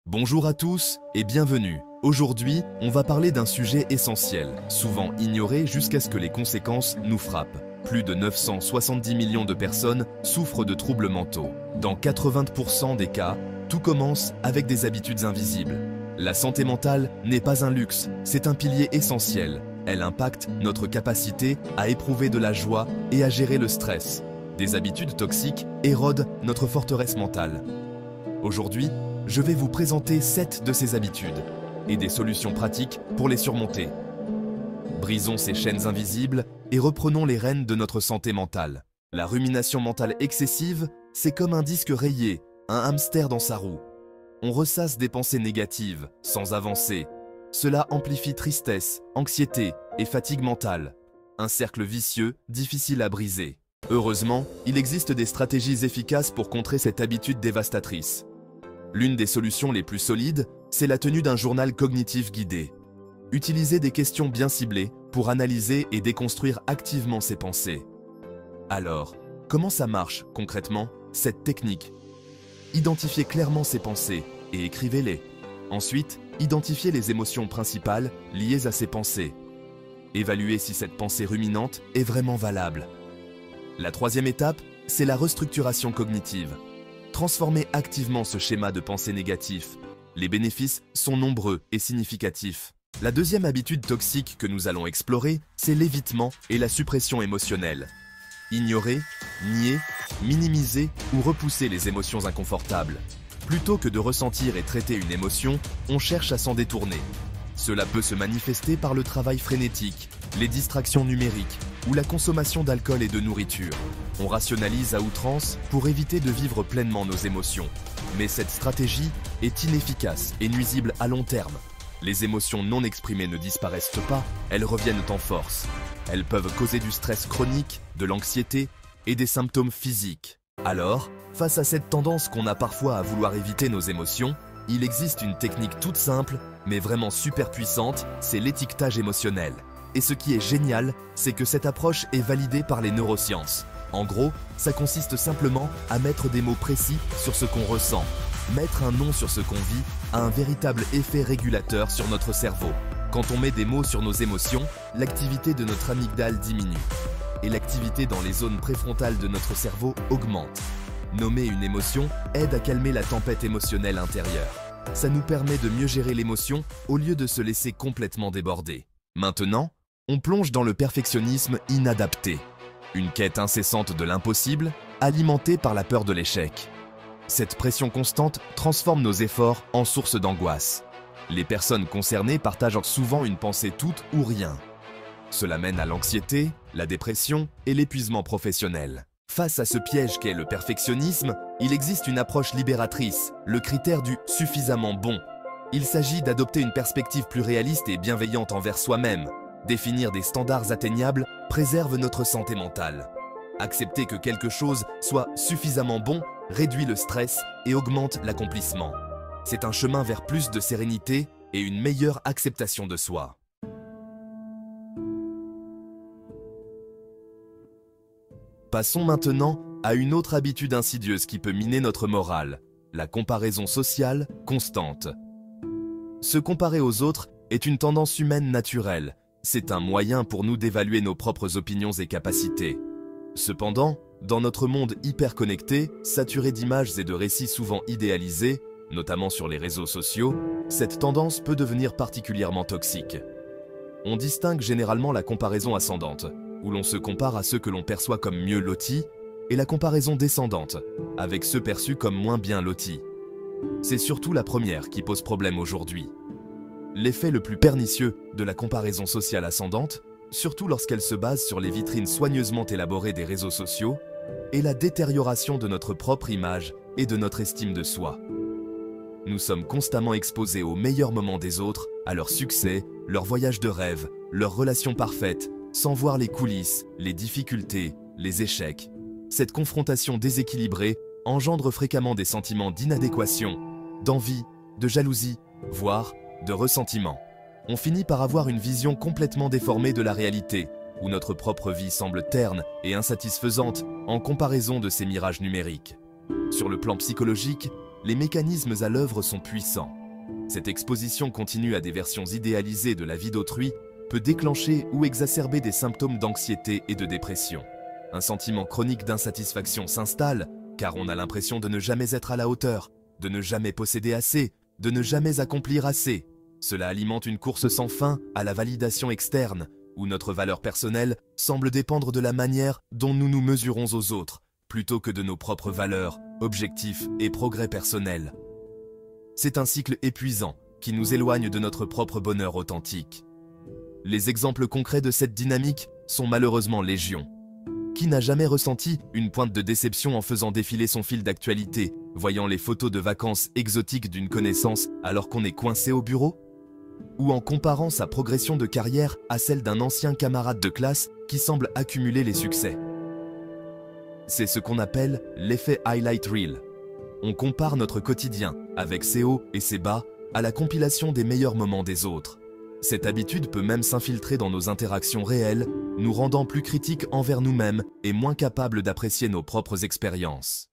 Bonjour à tous et bienvenue. Aujourd'hui, on va parler d'un sujet essentiel, souvent ignoré jusqu'à ce que les conséquences nous frappent. Plus de 970 millions de personnes souffrent de troubles mentaux. Dans 80% des cas, tout commence avec des habitudes invisibles. La santé mentale n'est pas un luxe, c'est un pilier essentiel. Elle impacte notre capacité à éprouver de la joie et à gérer le stress. Des habitudes toxiques érodent notre forteresse mentale. Aujourd'hui, je vais vous présenter 7 de ces habitudes et des solutions pratiques pour les surmonter. Brisons ces chaînes invisibles et reprenons les rênes de notre santé mentale. La rumination mentale excessive, c'est comme un disque rayé, un hamster dans sa roue. On ressasse des pensées négatives, sans avancer. Cela amplifie tristesse, anxiété et fatigue mentale. Un cercle vicieux, difficile à briser. Heureusement, il existe des stratégies efficaces pour contrer cette habitude dévastatrice. L'une des solutions les plus solides, c'est la tenue d'un journal cognitif guidé. Utilisez des questions bien ciblées pour analyser et déconstruire activement ses pensées. Alors, comment ça marche concrètement, cette technique? Identifiez clairement ses pensées et écrivez-les. Ensuite, identifiez les émotions principales liées à ces pensées. Évaluez si cette pensée ruminante est vraiment valable. La troisième étape, c'est la restructuration cognitive. Transformez activement ce schéma de pensée négatif. Les bénéfices sont nombreux et significatifs. La deuxième habitude toxique que nous allons explorer, c'est l'évitement et la suppression émotionnelle. Ignorer, nier, minimiser ou repousser les émotions inconfortables. Plutôt que de ressentir et traiter une émotion, on cherche à s'en détourner. Cela peut se manifester par le travail frénétique, les distractions numériques ou la consommation d'alcool et de nourriture. On rationalise à outrance pour éviter de vivre pleinement nos émotions. Mais cette stratégie est inefficace et nuisible à long terme. Les émotions non exprimées ne disparaissent pas, elles reviennent en force. Elles peuvent causer du stress chronique, de l'anxiété et des symptômes physiques. Alors, face à cette tendance qu'on a parfois à vouloir éviter nos émotions, il existe une technique toute simple, mais vraiment super puissante, c'est l'étiquetage émotionnel. Et ce qui est génial, c'est que cette approche est validée par les neurosciences. En gros, ça consiste simplement à mettre des mots précis sur ce qu'on ressent. Mettre un nom sur ce qu'on vit a un véritable effet régulateur sur notre cerveau. Quand on met des mots sur nos émotions, l'activité de notre amygdale diminue. Et l'activité dans les zones préfrontales de notre cerveau augmente. Nommer une émotion aide à calmer la tempête émotionnelle intérieure. Ça nous permet de mieux gérer l'émotion au lieu de se laisser complètement déborder. Maintenant, on plonge dans le perfectionnisme inadapté. Une quête incessante de l'impossible, alimentée par la peur de l'échec. Cette pression constante transforme nos efforts en source d'angoisse. Les personnes concernées partagent souvent une pensée toute ou rien. Cela mène à l'anxiété, la dépression et l'épuisement professionnel. Face à ce piège qu'est le perfectionnisme, il existe une approche libératrice, le critère du « suffisamment bon ». Il s'agit d'adopter une perspective plus réaliste et bienveillante envers soi-même. Définir des standards atteignables préserve notre santé mentale. Accepter que quelque chose soit suffisamment bon réduit le stress et augmente l'accomplissement. C'est un chemin vers plus de sérénité et une meilleure acceptation de soi. Passons maintenant à une autre habitude insidieuse qui peut miner notre morale, la comparaison sociale constante. Se comparer aux autres est une tendance humaine naturelle. C'est un moyen pour nous d'évaluer nos propres opinions et capacités. Cependant, dans notre monde hyper connecté, saturé d'images et de récits souvent idéalisés, notamment sur les réseaux sociaux, cette tendance peut devenir particulièrement toxique. On distingue généralement la comparaison ascendante, où l'on se compare à ceux que l'on perçoit comme mieux lotis, et la comparaison descendante, avec ceux perçus comme moins bien lotis. C'est surtout la première qui pose problème aujourd'hui. L'effet le plus pernicieux de la comparaison sociale ascendante, surtout lorsqu'elle se base sur les vitrines soigneusement élaborées des réseaux sociaux, est la détérioration de notre propre image et de notre estime de soi. Nous sommes constamment exposés aux meilleurs moments des autres, à leur succès, leurs voyages de rêve, leurs relations parfaites, sans voir les coulisses, les difficultés, les échecs. Cette confrontation déséquilibrée engendre fréquemment des sentiments d'inadéquation, d'envie, de jalousie, voire de ressentiment. On finit par avoir une vision complètement déformée de la réalité, où notre propre vie semble terne et insatisfaisante en comparaison de ces mirages numériques. Sur le plan psychologique, les mécanismes à l'œuvre sont puissants. Cette exposition continue à des versions idéalisées de la vie d'autrui peut déclencher ou exacerber des symptômes d'anxiété et de dépression. Un sentiment chronique d'insatisfaction s'installe, car on a l'impression de ne jamais être à la hauteur, de ne jamais posséder assez, de ne jamais accomplir assez. Cela alimente une course sans fin à la validation externe, où notre valeur personnelle semble dépendre de la manière dont nous nous mesurons aux autres, plutôt que de nos propres valeurs, objectifs et progrès personnels. C'est un cycle épuisant qui nous éloigne de notre propre bonheur authentique. Les exemples concrets de cette dynamique sont malheureusement légion. Qui n'a jamais ressenti une pointe de déception en faisant défiler son fil d'actualité, voyant les photos de vacances exotiques d'une connaissance alors qu'on est coincé au bureau? Ou en comparant sa progression de carrière à celle d'un ancien camarade de classe qui semble accumuler les succès? C'est ce qu'on appelle l'effet highlight reel. On compare notre quotidien, avec ses hauts et ses bas, à la compilation des meilleurs moments des autres. Cette habitude peut même s'infiltrer dans nos interactions réelles, nous rendant plus critiques envers nous-mêmes et moins capables d'apprécier nos propres expériences.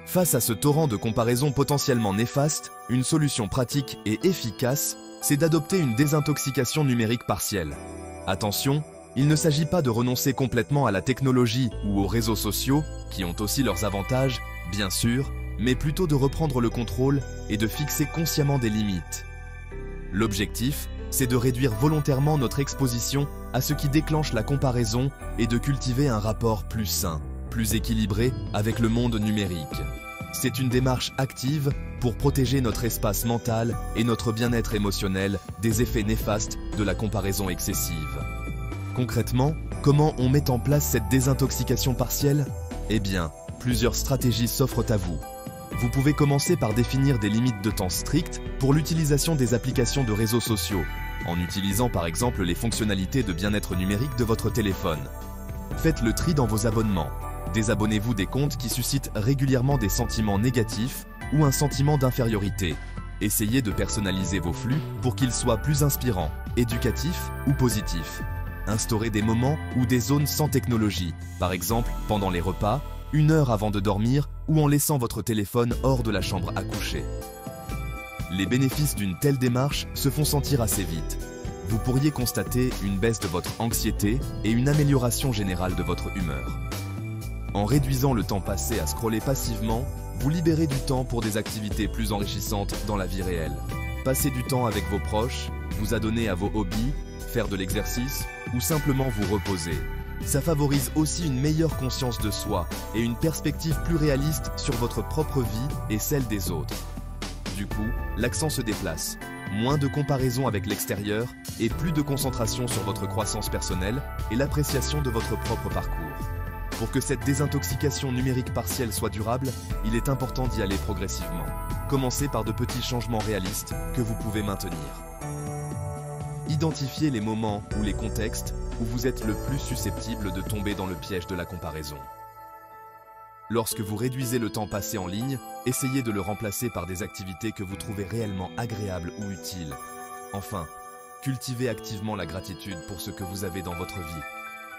Face à ce torrent de comparaisons potentiellement néfastes, une solution pratique et efficace, c'est d'adopter une désintoxication numérique partielle. Attention, il ne s'agit pas de renoncer complètement à la technologie ou aux réseaux sociaux, qui ont aussi leurs avantages, bien sûr, mais plutôt de reprendre le contrôle et de fixer consciemment des limites. L'objectif, c'est de réduire volontairement notre exposition à ce qui déclenche la comparaison et de cultiver un rapport plus sain, plus équilibré avec le monde numérique. C'est une démarche active pour protéger notre espace mental et notre bien-être émotionnel des effets néfastes de la comparaison excessive. Concrètement, comment on met en place cette désintoxication partielle? Eh bien, plusieurs stratégies s'offrent à vous. Vous pouvez commencer par définir des limites de temps strictes pour l'utilisation des applications de réseaux sociaux, en utilisant par exemple les fonctionnalités de bien-être numérique de votre téléphone. Faites le tri dans vos abonnements. Désabonnez-vous des comptes qui suscitent régulièrement des sentiments négatifs ou un sentiment d'infériorité. Essayez de personnaliser vos flux pour qu'ils soient plus inspirants, éducatifs ou positifs. Instaurez des moments ou des zones sans technologie, par exemple pendant les repas, 1 heure avant de dormir ou en laissant votre téléphone hors de la chambre à coucher. Les bénéfices d'une telle démarche se font sentir assez vite. Vous pourriez constater une baisse de votre anxiété et une amélioration générale de votre humeur. En réduisant le temps passé à scroller passivement, vous libérez du temps pour des activités plus enrichissantes dans la vie réelle. Passez du temps avec vos proches, vous adonner à vos hobbies, faire de l'exercice ou simplement vous reposer. Ça favorise aussi une meilleure conscience de soi et une perspective plus réaliste sur votre propre vie et celle des autres. Du coup, l'accent se déplace. Moins de comparaison avec l'extérieur et plus de concentration sur votre croissance personnelle et l'appréciation de votre propre parcours. Pour que cette désintoxication numérique partielle soit durable, il est important d'y aller progressivement. Commencez par de petits changements réalistes que vous pouvez maintenir. Identifiez les moments ou les contextes où vous êtes le plus susceptible de tomber dans le piège de la comparaison. Lorsque vous réduisez le temps passé en ligne, essayez de le remplacer par des activités que vous trouvez réellement agréables ou utiles. Enfin, cultivez activement la gratitude pour ce que vous avez dans votre vie.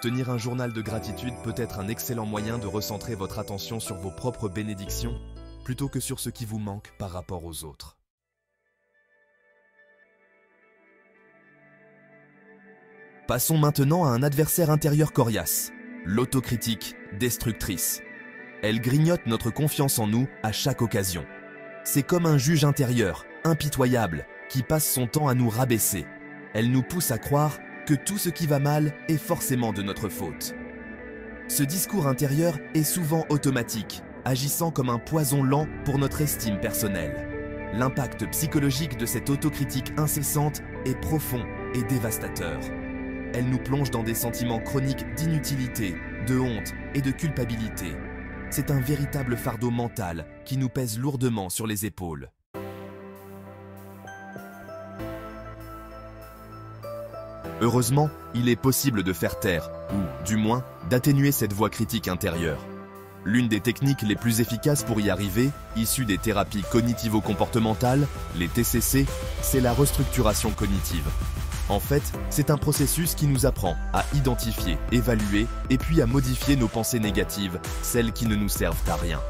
Tenir un journal de gratitude peut être un excellent moyen de recentrer votre attention sur vos propres bénédictions plutôt que sur ce qui vous manque par rapport aux autres. Passons maintenant à un adversaire intérieur coriace, l'autocritique destructrice. Elle grignote notre confiance en nous à chaque occasion. C'est comme un juge intérieur, impitoyable, qui passe son temps à nous rabaisser. Elle nous pousse à croire que tout ce qui va mal est forcément de notre faute. Ce discours intérieur est souvent automatique, agissant comme un poison lent pour notre estime personnelle. L'impact psychologique de cette autocritique incessante est profond et dévastateur. Elle nous plonge dans des sentiments chroniques d'inutilité, de honte et de culpabilité. C'est un véritable fardeau mental qui nous pèse lourdement sur les épaules. Heureusement, il est possible de faire taire, ou du moins d'atténuer cette voix critique intérieure. L'une des techniques les plus efficaces pour y arriver, issue des thérapies cognitivo-comportementales, les TCC, c'est la restructuration cognitive. En fait, c'est un processus qui nous apprend à identifier, évaluer et puis à modifier nos pensées négatives, celles qui ne nous servent à rien.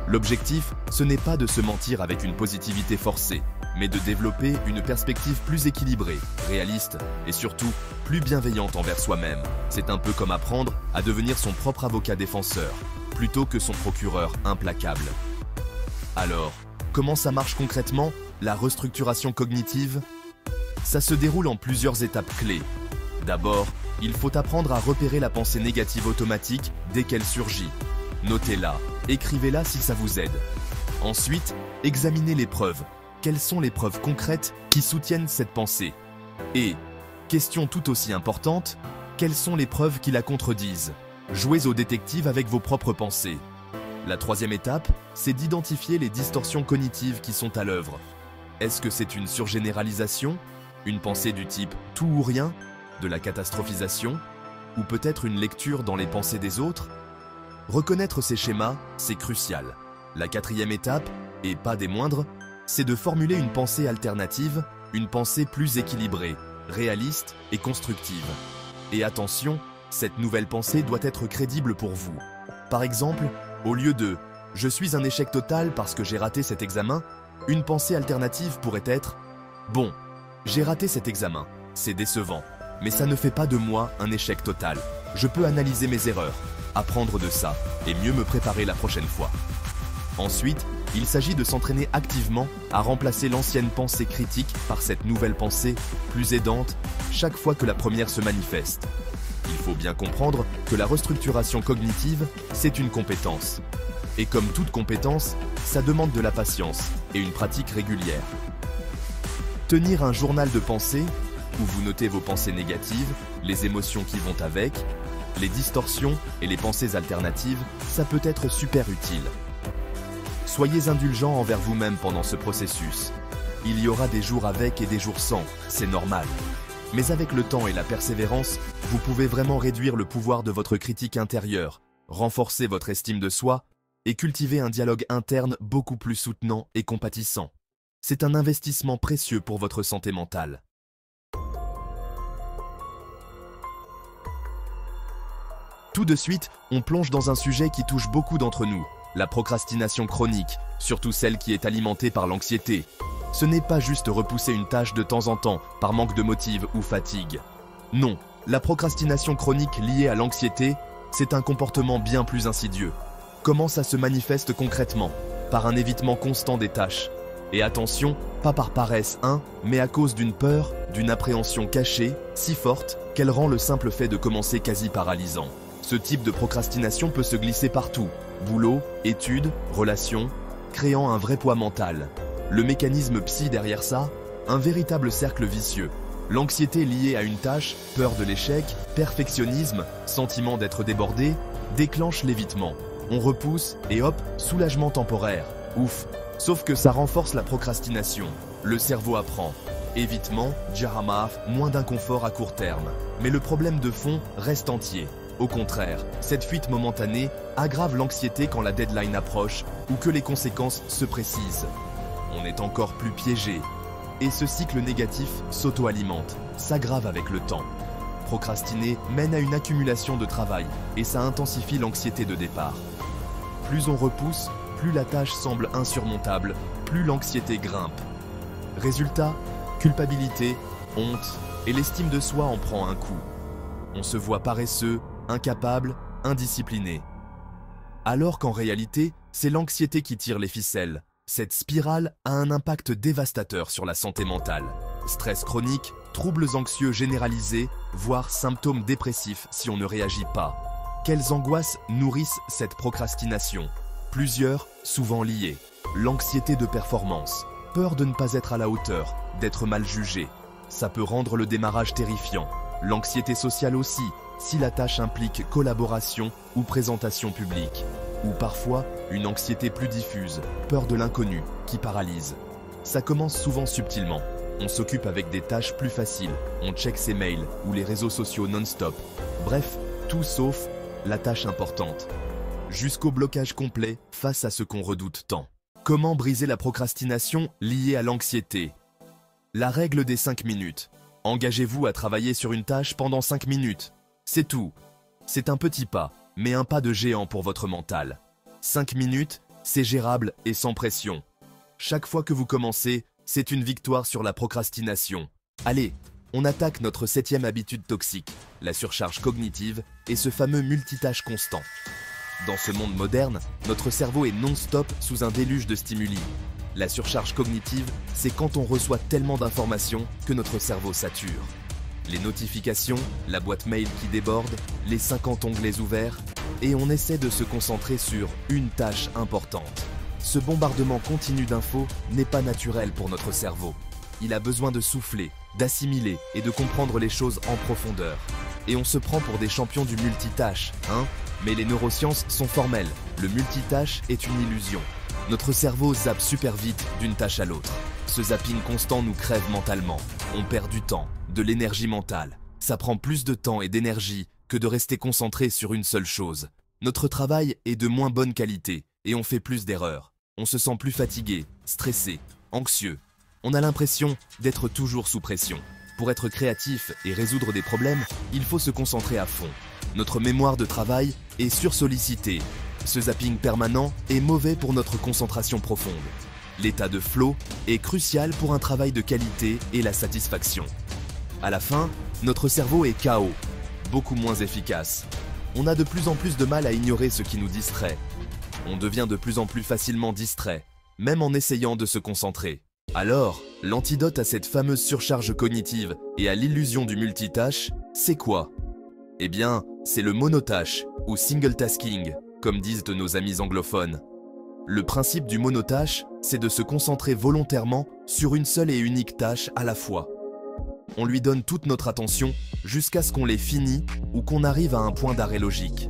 L'objectif, ce n'est pas de se mentir avec une positivité forcée, mais de développer une perspective plus équilibrée, réaliste et surtout plus bienveillante envers soi-même. C'est un peu comme apprendre à devenir son propre avocat défenseur, plutôt que son procureur implacable. Alors, comment ça marche concrètement, la restructuration cognitive? Ça se déroule en plusieurs étapes clés. D'abord, il faut apprendre à repérer la pensée négative automatique dès qu'elle surgit. Notez-la, écrivez-la si ça vous aide. Ensuite, examinez les preuves. Quelles sont les preuves concrètes qui soutiennent cette pensée? Et, question tout aussi importante, quelles sont les preuves qui la contredisent? Jouez au détective avec vos propres pensées. La troisième étape, c'est d'identifier les distorsions cognitives qui sont à l'œuvre. Est-ce que c'est une surgénéralisation? Une pensée du type « tout ou rien », de la catastrophisation, ou peut-être une lecture dans les pensées des autres? Reconnaître ces schémas, c'est crucial. La quatrième étape, et pas des moindres, c'est de formuler une pensée alternative, une pensée plus équilibrée, réaliste et constructive. Et attention, cette nouvelle pensée doit être crédible pour vous. Par exemple, au lieu de « je suis un échec total parce que j'ai raté cet examen », une pensée alternative pourrait être « bon, j'ai raté cet examen, c'est décevant, mais ça ne fait pas de moi un échec total. Je peux analyser mes erreurs, apprendre de ça et mieux me préparer la prochaine fois. » Ensuite, il s'agit de s'entraîner activement à remplacer l'ancienne pensée critique par cette nouvelle pensée, plus aidante, chaque fois que la première se manifeste. Il faut bien comprendre que la restructuration cognitive, c'est une compétence. Et comme toute compétence, ça demande de la patience et une pratique régulière. Tenir un journal de pensée, où vous notez vos pensées négatives, les émotions qui vont avec, les distorsions et les pensées alternatives, ça peut être super utile. Soyez indulgent envers vous-même pendant ce processus. Il y aura des jours avec et des jours sans, c'est normal. Mais avec le temps et la persévérance, vous pouvez vraiment réduire le pouvoir de votre critique intérieure, renforcer votre estime de soi et cultiver un dialogue interne beaucoup plus soutenant et compatissant. C'est un investissement précieux pour votre santé mentale. Tout de suite, on plonge dans un sujet qui touche beaucoup d'entre nous, la procrastination chronique, surtout celle qui est alimentée par l'anxiété. Ce n'est pas juste repousser une tâche de temps en temps par manque de motive ou fatigue. Non, la procrastination chronique liée à l'anxiété, c'est un comportement bien plus insidieux. Comment ça se manifeste concrètement? Par un évitement constant des tâches. Et attention, pas par paresse, mais à cause d'une peur, d'une appréhension cachée, si forte, qu'elle rend le simple fait de commencer quasi paralysant. Ce type de procrastination peut se glisser partout, boulot, études, relations, créant un vrai poids mental. Le mécanisme psy derrière ça, un véritable cercle vicieux. L'anxiété liée à une tâche, peur de l'échec, perfectionnisme, sentiment d'être débordé, déclenche l'évitement. On repousse et hop, soulagement temporaire. Ouf. Sauf que ça renforce la procrastination. Le cerveau apprend. Évitement, jarama, moins d'inconfort à court terme. Mais le problème de fond reste entier. Au contraire, cette fuite momentanée aggrave l'anxiété quand la deadline approche ou que les conséquences se précisent. On est encore plus piégé. Et ce cycle négatif s'auto-alimente, s'aggrave avec le temps. Procrastiner mène à une accumulation de travail et ça intensifie l'anxiété de départ. Plus on repousse, plus la tâche semble insurmontable, plus l'anxiété grimpe. Résultat, culpabilité, honte et l'estime de soi en prend un coup. On se voit paresseux, incapable, indiscipliné. Alors qu'en réalité, c'est l'anxiété qui tire les ficelles. Cette spirale a un impact dévastateur sur la santé mentale. Stress chronique, troubles anxieux généralisés, voire symptômes dépressifs si on ne réagit pas. Quelles angoisses nourrissent cette procrastination? Plusieurs, souvent liées. L'anxiété de performance, peur de ne pas être à la hauteur, d'être mal jugé. Ça peut rendre le démarrage terrifiant. L'anxiété sociale aussi, si la tâche implique collaboration ou présentation publique. Ou parfois, une anxiété plus diffuse, peur de l'inconnu, qui paralyse. Ça commence souvent subtilement. On s'occupe avec des tâches plus faciles, on check ses mails ou les réseaux sociaux non-stop. Bref, tout sauf la tâche importante. Jusqu'au blocage complet face à ce qu'on redoute tant. Comment briser la procrastination liée à l'anxiété? La règle des 5 minutes. Engagez-vous à travailler sur une tâche pendant 5 minutes. C'est tout. C'est un petit pas, mais un pas de géant pour votre mental. 5 minutes, c'est gérable et sans pression. Chaque fois que vous commencez, c'est une victoire sur la procrastination. Allez, on attaque notre 7e habitude toxique, la surcharge cognitive et ce fameux multitâche constant. Dans ce monde moderne, notre cerveau est non-stop sous un déluge de stimuli. La surcharge cognitive, c'est quand on reçoit tellement d'informations que notre cerveau sature. Les notifications, la boîte mail qui déborde, les 50 onglets ouverts, et on essaie de se concentrer sur une tâche importante. Ce bombardement continu d'infos n'est pas naturel pour notre cerveau. Il a besoin de souffler, d'assimiler et de comprendre les choses en profondeur. Et on se prend pour des champions du multitâche, hein? Mais les neurosciences sont formelles. Le multitâche est une illusion. Notre cerveau zappe super vite d'une tâche à l'autre. Ce zapping constant nous crève mentalement. On perd du temps, de l'énergie mentale. Ça prend plus de temps et d'énergie que de rester concentré sur une seule chose. Notre travail est de moins bonne qualité et on fait plus d'erreurs. On se sent plus fatigué, stressé, anxieux. On a l'impression d'être toujours sous pression. Pour être créatif et résoudre des problèmes, il faut se concentrer à fond. Notre mémoire de travail est sursollicitée. Ce zapping permanent est mauvais pour notre concentration profonde. L'état de flow est crucial pour un travail de qualité et la satisfaction. À la fin, notre cerveau est KO, beaucoup moins efficace. On a de plus en plus de mal à ignorer ce qui nous distrait. On devient de plus en plus facilement distrait, même en essayant de se concentrer. Alors, l'antidote à cette fameuse surcharge cognitive et à l'illusion du multitâche, c'est quoi? Eh bien, c'est le monotâche ou single tasking, comme disent de nos amis anglophones. Le principe du monotâche, c'est de se concentrer volontairement sur une seule et unique tâche à la fois. On lui donne toute notre attention jusqu'à ce qu'on l'ait fini ou qu'on arrive à un point d'arrêt logique.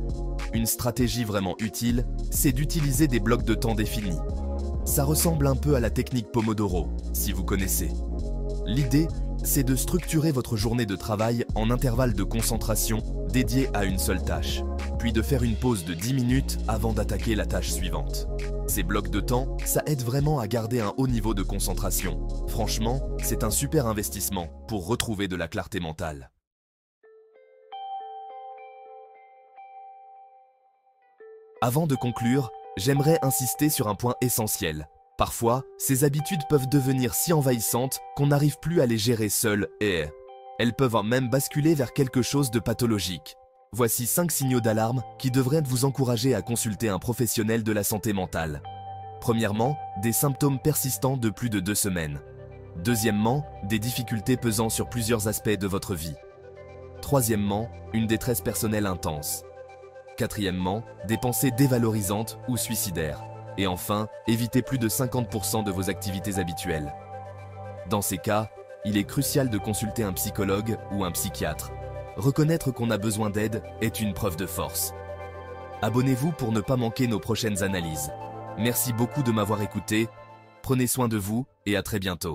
Une stratégie vraiment utile, c'est d'utiliser des blocs de temps définis. Ça ressemble un peu à la technique Pomodoro, si vous connaissez. L'idée, c'est de structurer votre journée de travail en intervalles de concentration dédiés à une seule tâche, puis de faire une pause de 10 minutes avant d'attaquer la tâche suivante. Ces blocs de temps, ça aide vraiment à garder un haut niveau de concentration. Franchement, c'est un super investissement pour retrouver de la clarté mentale. Avant de conclure, j'aimerais insister sur un point essentiel. Parfois, ces habitudes peuvent devenir si envahissantes qu'on n'arrive plus à les gérer seules et elles peuvent même basculer vers quelque chose de pathologique. Voici 5 signaux d'alarme qui devraient vous encourager à consulter un professionnel de la santé mentale. Premièrement, des symptômes persistants de plus de 2 semaines. Deuxièmement, des difficultés pesant sur plusieurs aspects de votre vie. Troisièmement, une détresse personnelle intense. Quatrièmement, des pensées dévalorisantes ou suicidaires. Et enfin, évitez plus de 50% de vos activités habituelles. Dans ces cas, il est crucial de consulter un psychologue ou un psychiatre. Reconnaître qu'on a besoin d'aide est une preuve de force. Abonnez-vous pour ne pas manquer nos prochaines analyses. Merci beaucoup de m'avoir écouté. Prenez soin de vous et à très bientôt.